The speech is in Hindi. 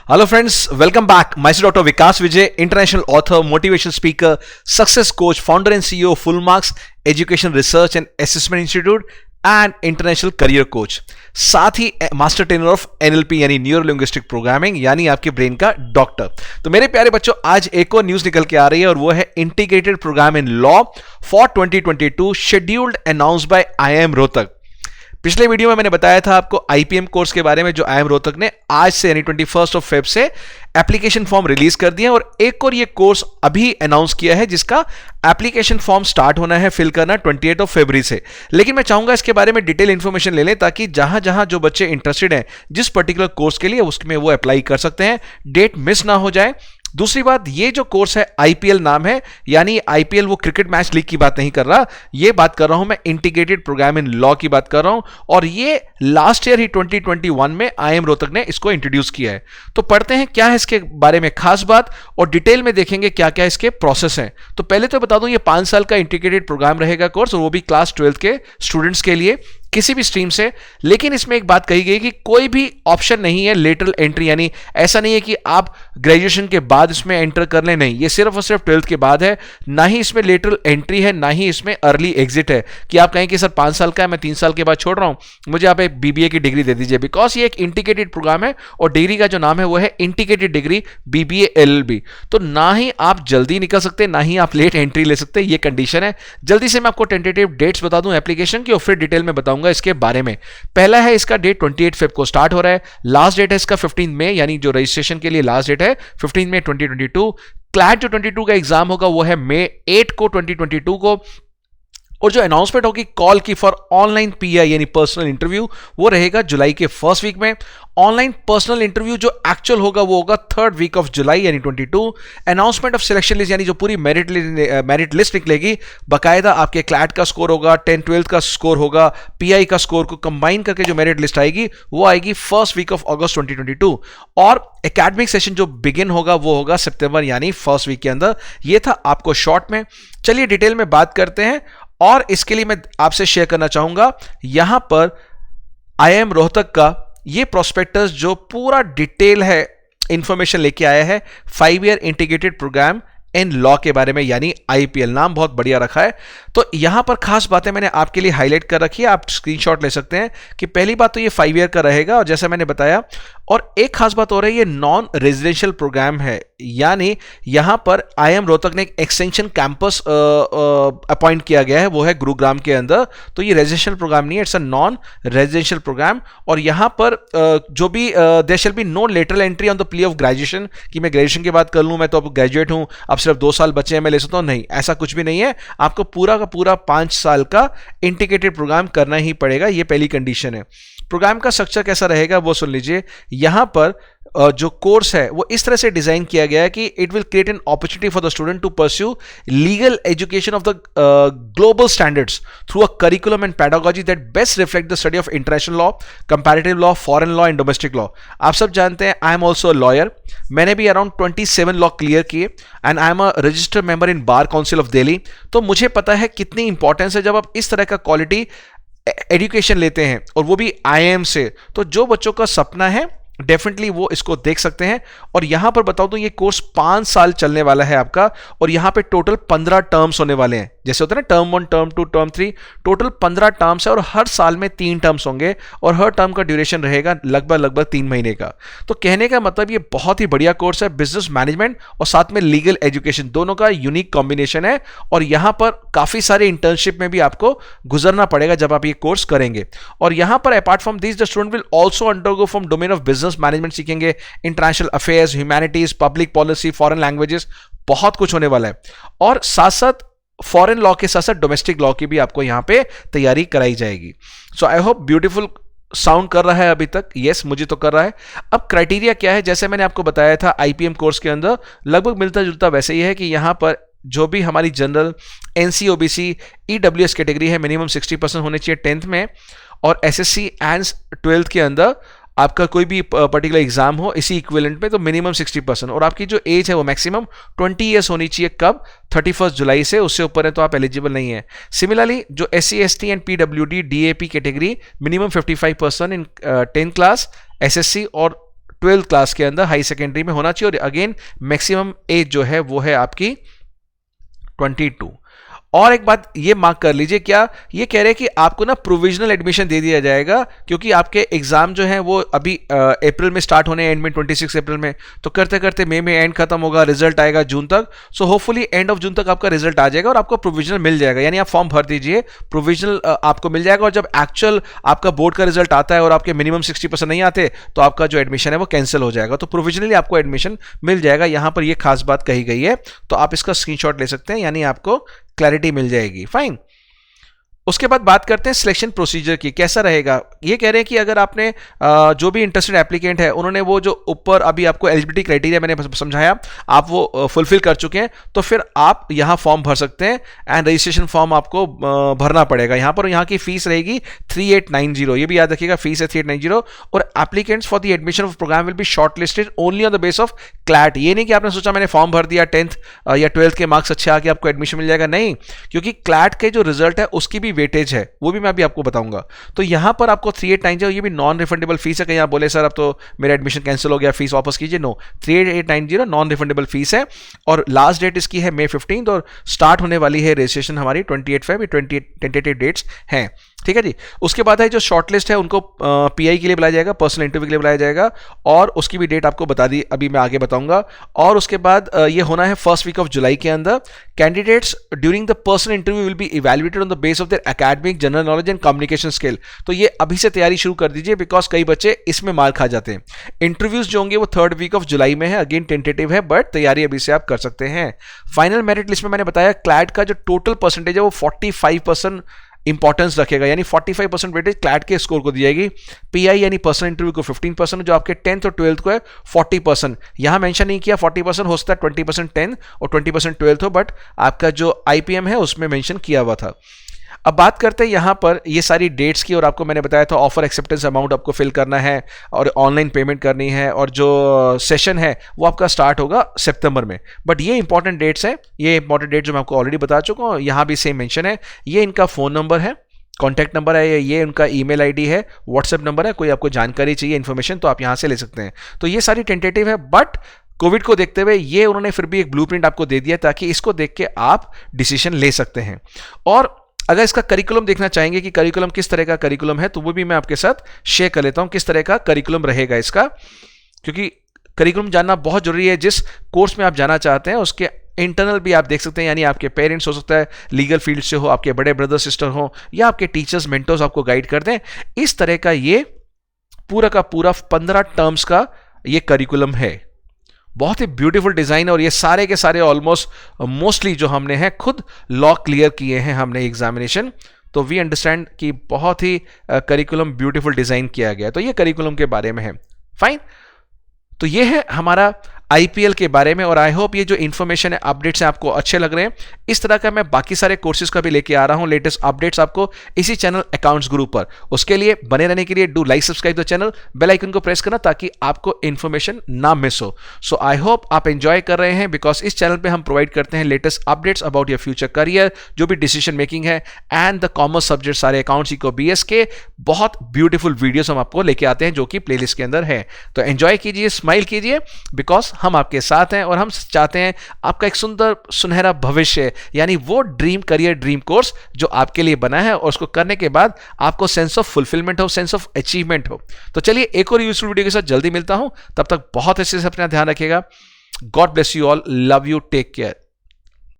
Hello friends, welcome back. Myself Dr. Vikas Vijay, international author, motivational speaker, success coach, founder and CEO of Full Marks Education Research and Assessment Institute and international career coach. साथ ही मास्टर ट्रेनर ऑफ NLP यानी न्यूरो लिंग्विस्टिक प्रोग्रामिंग यानी आपके ब्रेन का डॉक्टर. तो मेरे प्यारे बच्चों, आज एक और न्यूज निकल के आ रही है और वो है integrated program in law for 2022 scheduled announced by IIM Rohtak. पिछले वीडियो में मैंने बताया था आपको IPM कोर्स के बारे में जो IIM रोहतक ने आज से यानी 21 फेब से एप्लीकेशन फॉर्म रिलीज कर दिया और एक और ये कोर्स अभी अनाउंस किया है जिसका एप्लीकेशन फॉर्म स्टार्ट होना है फिल करना 28 फरवरी से. लेकिन मैं चाहूंगा इसके बारे में डिटेल इंफॉर्मेशन ले लें ताकि जहां जहां जो बच्चे इंटरेस्टेड हैं जिस पर्टिकुलर कोर्स के लिए उसमें वो अप्लाई कर सकते हैं, डेट मिस ना हो जाए. दूसरी बात, ये जो कोर्स है IPL नाम है, यानी IPL वो क्रिकेट मैच लीग की बात नहीं कर रहा, ये बात कर रहा हूं मैं इंटीग्रेटेड प्रोग्राम इन लॉ की बात कर रहा हूं और ये लास्ट ईयर ही 2021 में IIM रोहतक ने इसको इंट्रोड्यूस किया है. तो पढ़ते हैं क्या है इसके बारे में खास बात और डिटेल में देखेंगे क्या क्या इसके प्रोसेस हैं. तो पहले तो बता दूं ये 5 साल का इंटीग्रेटेड प्रोग्राम रहेगा कोर्स और वो भी क्लास 12 के स्टूडेंट्स के लिए किसी भी स्ट्रीम से. लेकिन इसमें एक बात कही गई कि कोई भी ऑप्शन नहीं है लेटरल एंट्री, यानी ऐसा नहीं है कि आप ग्रेजुएशन के बाद इसमें एंटर कर लें, नहीं, ये सिर्फ और सिर्फ 12th के बाद है. ना ही इसमें लेटरल एंट्री है, ना ही इसमें अर्ली एग्जिट है कि आप कहें कि सर 5 साल का है, मैं 3 साल के बाद छोड़ रहा हूं, मुझे आप एक BBA की डिग्री दे दीजिए. बिकॉज ये एक इंटीग्रेटेड प्रोग्राम है और डिग्री का जो नाम है वो है इंटीग्रेटेड डिग्री BBA LLB. तो ना ही आप जल्दी निकल सकते, ना ही आप लेट एंट्री ले सकते, ये कंडीशन है. जल्दी से मैं आपको टेंटेटिव डेट्स बता दूं एप्लीकेशन की और फिर डिटेल में बताऊंगा इसके बारे में. पहला है इसका डेट 28 फेब को स्टार्ट हो रहा है. लास्ट डेट है इसका 15 मई, यानी जो रजिस्ट्रेशन के लिए लास्ट डेट है 15 मई 2022. क्लैट जो 22 का एग्जाम होगा वो है मई 8 को 2022 को. और जो अनाउंसमेंट होगी कॉल की फॉर ऑनलाइन PI यानी पर्सनल इंटरव्यू वो रहेगा जुलाई के फर्स्ट वीक में. ऑनलाइन पर्सनल इंटरव्यू जो एक्चुअल होगा वो होगा 3rd वीक ऑफ जुलाई यानी 22. अनाउंसमेंट ऑफ सिलेक्शन लिस्ट यानी जो पूरी मेरिट लिस्ट निकलेगी, बाकायदा आपके क्लैट का स्कोर होगा, 10-12 का स्कोर होगा, PI का स्कोर को कंबाइन करके जो मेरिट लिस्ट आएगी वो आएगी 1st वीक ऑफ अगस्त 2022. और एकेडमिक सेशन जो बिगिन होगा वो होगा सितंबर यानी 1st वीक के अंदर. ये था आपको शॉर्ट में. चलिए डिटेल में बात करते हैं और इसके लिए मैं आपसे शेयर करना चाहूंगा यहां पर IIM रोहतक का ये प्रोस्पेक्टस जो पूरा डिटेल है इंफॉर्मेशन लेके आया है 5 year integrated program in law के बारे में यानी IPL. नाम बहुत बढ़िया रखा है. तो यहां पर खास बातें मैंने आपके लिए हाईलाइट कर रखी है, आप स्क्रीनशॉट ले सकते हैं कि पहली बात तो ये 5 ईयर का रहेगा और जैसा मैंने बताया. और एक खास बात हो रही है, ये नॉन रेजिडेंशियल प्रोग्राम है, यानी यहां पर IIM रोहतक ने एक एक्सटेंशन कैंपस अपॉइंट किया गया है, वो है गुरुग्राम के अंदर. तो ये रेजिडेंशियल प्रोग्राम नहीं है, it's a non residential program. और यहां पर जो भी there shall be no lateral entry on the play of graduation कि मैं ग्रेजुएशन की बात कर लूं, मैं तो अब ग्रेजुएट हूं, अब सिर्फ 2 साल बचे हैं मैं ले सकता हूं, नहीं, ऐसा कुछ भी नहीं है. आपको पूरा का पूरा 5 साल का इंटीग्रेटेड प्रोग्राम करना ही पड़ेगा, ये पहली कंडीशन है. प्रोग्राम का स्ट्रक्चर कैसा रहेगा वो सुन लीजिए. यहां पर जो कोर्स है वो इस तरह से डिजाइन किया गया है कि it will create an opportunity for the student to pursue legal education of the global standards through a curriculum and pedagogy that best reflect the study of international law, comparative law, foreign law and domestic law. आप सब जानते हैं I am also a lawyer. मैंने भी अराउंड 27 लॉ क्लियर किए and I am a registered member in bar council of Delhi. तो मुझे पता है कितनी इंपॉर्टेंस है जब आप इस तरह का क्वालिटी एजुकेशन लेते हैं और वो भी IIM से. तो जो बच्चों का सपना है डेफिनेटली वो इसको देख सकते हैं. और यहां पर बताऊं तो ये कोर्स 5 साल चलने वाला है आपका और यहां पे टोटल 15 टर्म्स होने वाले हैं. जैसे होता है ना term 1, term 2, term 3, total 15 terms है और हर साल में 3 टर्म्स होंगे और हर टर्म का ड्यूरेशन रहेगा लगभग 3 महीने का. तो कहने का मतलब ये बहुत ही बढ़िया कोर्स है. बिजनेस मैनेजमेंट और साथ में लीगल एजुकेशन दोनों का यूनिक कॉम्बिनेशन है और यहां पर काफी सारे इंटर्नशिप में भी आपको गुजरना पड़ेगा जब आप ये कोर्स करेंगे. और यहां पर apart from this the student will also undergo from domain of business management सीखेंगे, international affairs, humanities, public policy, foreign languages, बहुत कुछ होने वाला है. और साथ साथ फॉरेन लॉ के साथ साथ डोमेस्टिक लॉ की भी आपको यहां पे तैयारी कराई जाएगी. सो आई होप ब्यूटीफुल साउंड कर रहा है अभी तक. यस, मुझे तो कर रहा है. अब क्राइटेरिया क्या है, जैसे मैंने आपको बताया था IPM कोर्स के अंदर लगभग मिलता जुलता वैसे ही है कि यहां पर जो भी हमारी general NC OBC EWS category है मिनिमम 60% होने चाहिए 10th में और SSC एंड 12th के अंदर आपका कोई भी पर्टिकुलर एग्जाम हो इसी इक्विवेलेंट में तो मिनिमम 60% और आपकी जो एज है वो मैक्सिमम 20 ईयर्स होनी चाहिए. कब? 31 जुलाई से, उससे ऊपर है तो आप एलिजिबल नहीं है. सिमिलरली जो SC ST and PWD DAP category minimum 55% in 10th class, SSC और 12th क्लास के अंदर हाई सेकेंडरी में होना चाहिए। और अगेन मैक्सिमम एज जो है वो है आपकी 22। और एक बात ये मार्क कर लीजिए, क्या ये कह रहे हैं कि आपको ना प्रोविजनल एडमिशन दे दिया जाएगा, क्योंकि आपके एग्जाम जो है वो अभी अप्रैल में स्टार्ट होने एंड में 26 अप्रैल में, तो करते करते मई में एंड खत्म होगा, रिजल्ट आएगा जून तक। So hopefully end of June तक आपका रिजल्ट आ जाएगा और आपको प्रोविजनल मिल जाएगा, यानी आप फॉर्म भर दीजिए, प्रोविजनल आपको मिल जाएगा। और जब एक्चुअल आपका बोर्ड का रिजल्ट आता है और आपके मिनिमम 60% नहीं आते तो आपका जो एडमिशन है वो कैंसिल हो जाएगा। तो प्रोविजनली आपको एडमिशन मिल जाएगा, यहां पर ये खास बात कही गई है, तो आप इसका स्क्रीनशॉट ले सकते हैं, यानी आपको क्लैरिटी मिल जाएगी। फाइन। उसके बाद बात करते हैं सिलेक्शन प्रोसीजर की, कैसा रहेगा। ये कह रहे हैं कि अगर आपने जो भी इंटरेस्टेड एप्लीकेंट है उन्होंने वो जो ऊपर अभी आपको एलिजिबिलिटी क्राइटेरिया मैंने समझाया आप वो फुलफिल कर चुके हैं, तो फिर आप यहां फॉर्म भर सकते हैं एंड रजिस्ट्रेशन फॉर्म आपको भरना पड़ेगा यहां पर। यहां की फीस रहेगी 3890, ये भी याद रखिएगा, फीस है 3890। और applicants for the admission of program will be shortlisted only on the base of CLAT. ये नहीं कि आपने सोचा मैंने फॉर्म भर दिया 10th या 12th के मार्क्स अच्छे आके आपको एडमिशन मिल जाएगा, नहीं, क्योंकि क्लैट के जो रिजल्ट है उसकी भी वेटेज है, वो भी मैं अभी आपको बताऊंगा। तो यहां पर आपको 3890, ये भी नॉन रिफंडेबल फीस है। कहीं आप बोले सर अब तो मेरा एडमिशन कैंसिल हो गया, फीस वापस कीजिए, नो, 3890 नॉन रिफंडेबल फीस है। और लास्ट डेट इसकी है May 15 और स्टार्ट होने वाली है रजिस्ट्रेशन हमारी 28 Feb, 28 टेंटेटिव डेट्स हैं, ठीक है जी। उसके बाद है जो शॉर्टलिस्ट है उनको पीआई के लिए बुलाया जाएगा, पर्सनल इंटरव्यू के लिए बुलाया जाएगा, और उसकी भी डेट आपको बता दी, अभी मैं आगे बताऊंगा। और उसके बाद ये होना है फर्स्ट वीक ऑफ जुलाई के अंदर। Candidates during the personal interview will be evaluated on the base of their academic, general knowledge and communication skill. तो ये अभी से तैयारी शुरू कर दीजिए, बिकॉज कई बच्चे इसमें मार खा जाते हैं। इंटरव्यूज जो होंगे वो 3rd वीक ऑफ जुलाई में है, अगेन टेंटेटिव है, बट तैयारी अभी से आप कर सकते हैं। फाइनल मेरिट लिस्ट में मैंने बताया क्लैट का जो टोटल परसेंटेज है वो 45% इंपॉर्टेंस रखेगा, यानी 45% वेटेज क्लैट के स्कोर को दी जाएगी। पीआई यानी पर्सनल इंटरव्यू को 15%, जो आपके 10th और 12th को है 40%। यहां मेंशन नहीं किया 40% हो सकता है 20% 10th और 20% 12th हो, बट आपका जो आईपीएम है उसमें मेंशन किया हुआ था। अब बात करते हैं यहाँ पर ये सारी डेट्स की, और आपको मैंने बताया था ऑफर एक्सेप्टेंस अमाउंट आपको फिल करना है और ऑनलाइन पेमेंट करनी है, और जो सेशन है वो आपका स्टार्ट होगा सितंबर में। बट ये इंपॉर्टेंट डेट्स हैं, ये इंपॉर्टेंट डेट्स जो मैं आपको ऑलरेडी बता चुका हूँ, यहाँ भी सेम मेंशन है। ये इनका फ़ोन नंबर है, कॉन्टैक्ट नंबर है, ये उनका ईमेल आईडी है, व्हाट्सएप नंबर है, कोई आपको जानकारी चाहिए इन्फॉर्मेशन तो आप यहाँ से ले सकते हैं। तो ये सारी टेंटेटिव है, बट कोविड को देखते हुए ये उन्होंने फिर भी एक ब्लूप्रिंट आपको दे दिया ताकि इसको देख के आप डिसीजन ले सकते हैं। और अगर इसका करिकुलम देखना चाहेंगे कि करिकुलम किस तरह का करिकुलम है, तो वो भी मैं आपके साथ शेयर कर लेता हूं किस तरह का करिकुलम रहेगा इसका, क्योंकि करिकुलम जानना बहुत जरूरी है। जिस कोर्स में आप जाना चाहते हैं उसके इंटरनल भी आप देख सकते हैं, यानी आपके पेरेंट्स हो सकता है लीगल फील्ड से हो, आपके बड़े ब्रदर सिस्टर हो, या आपके टीचर्स मेंटर्स आपको गाइड कर दें। इस तरह का ये पूरा का पूरा 15 टर्म्स का ये करिकुलम है। बहुत ही ब्यूटीफुल डिजाइन है, और ये सारे के सारे ऑलमोस्ट मोस्टली जो हमने हैं खुद लॉ क्लियर किए हैं हमने एग्जामिनेशन, तो वी अंडरस्टैंड कि बहुत ही करिकुलम ब्यूटीफुल डिजाइन किया गया। तो ये करिकुलम के बारे में है। फाइन, तो ये है हमारा आईपीएल के बारे में, और आई होप ये जो इन्फॉर्मेशन है, अपडेट्स हैं, आपको अच्छे लग रहे हैं। इस तरह का मैं बाकी सारे कोर्सेज का भी लेके आ रहा हूं, लेटेस्ट अपडेट्स आपको इसी चैनल अकाउंट्स ग्रुप पर। उसके लिए बने रहने के लिए do like subscribe the channel, bell icon को प्रेस करना ताकि आपको इन्फॉर्मेशन ना मिस हो। सो आई होप आप एंजॉय कर रहे हैं, बिकॉज इस चैनल पर हम प्रोवाइड करते हैं latest updates about your future career, जो भी डिसीजन मेकिंग है, एंड द कॉमर्स सब्जेक्ट सारे अकाउंट्स इको बीएस के बहुत ब्यूटीफुल वीडियोस हम आपको लेके आते हैं जो कि प्लेलिस्ट के अंदर है। तो एंजॉय कीजिए, स्माइल कीजिए, बिकॉज हम आपके साथ हैं और हम चाहते हैं आपका एक सुंदर सुनहरा भविष्य, यानी वो ड्रीम करियर, ड्रीम कोर्स जो आपके लिए बना है, और उसको करने के बाद आपको सेंस ऑफ फुलफिलमेंट हो, सेंस ऑफ अचीवमेंट हो। तो चलिए एक और यूजफुल वीडियो के साथ जल्दी मिलता हूं, तब तक बहुत अच्छे से अपना ध्यान रखिएगा। God bless you all, love you, take care.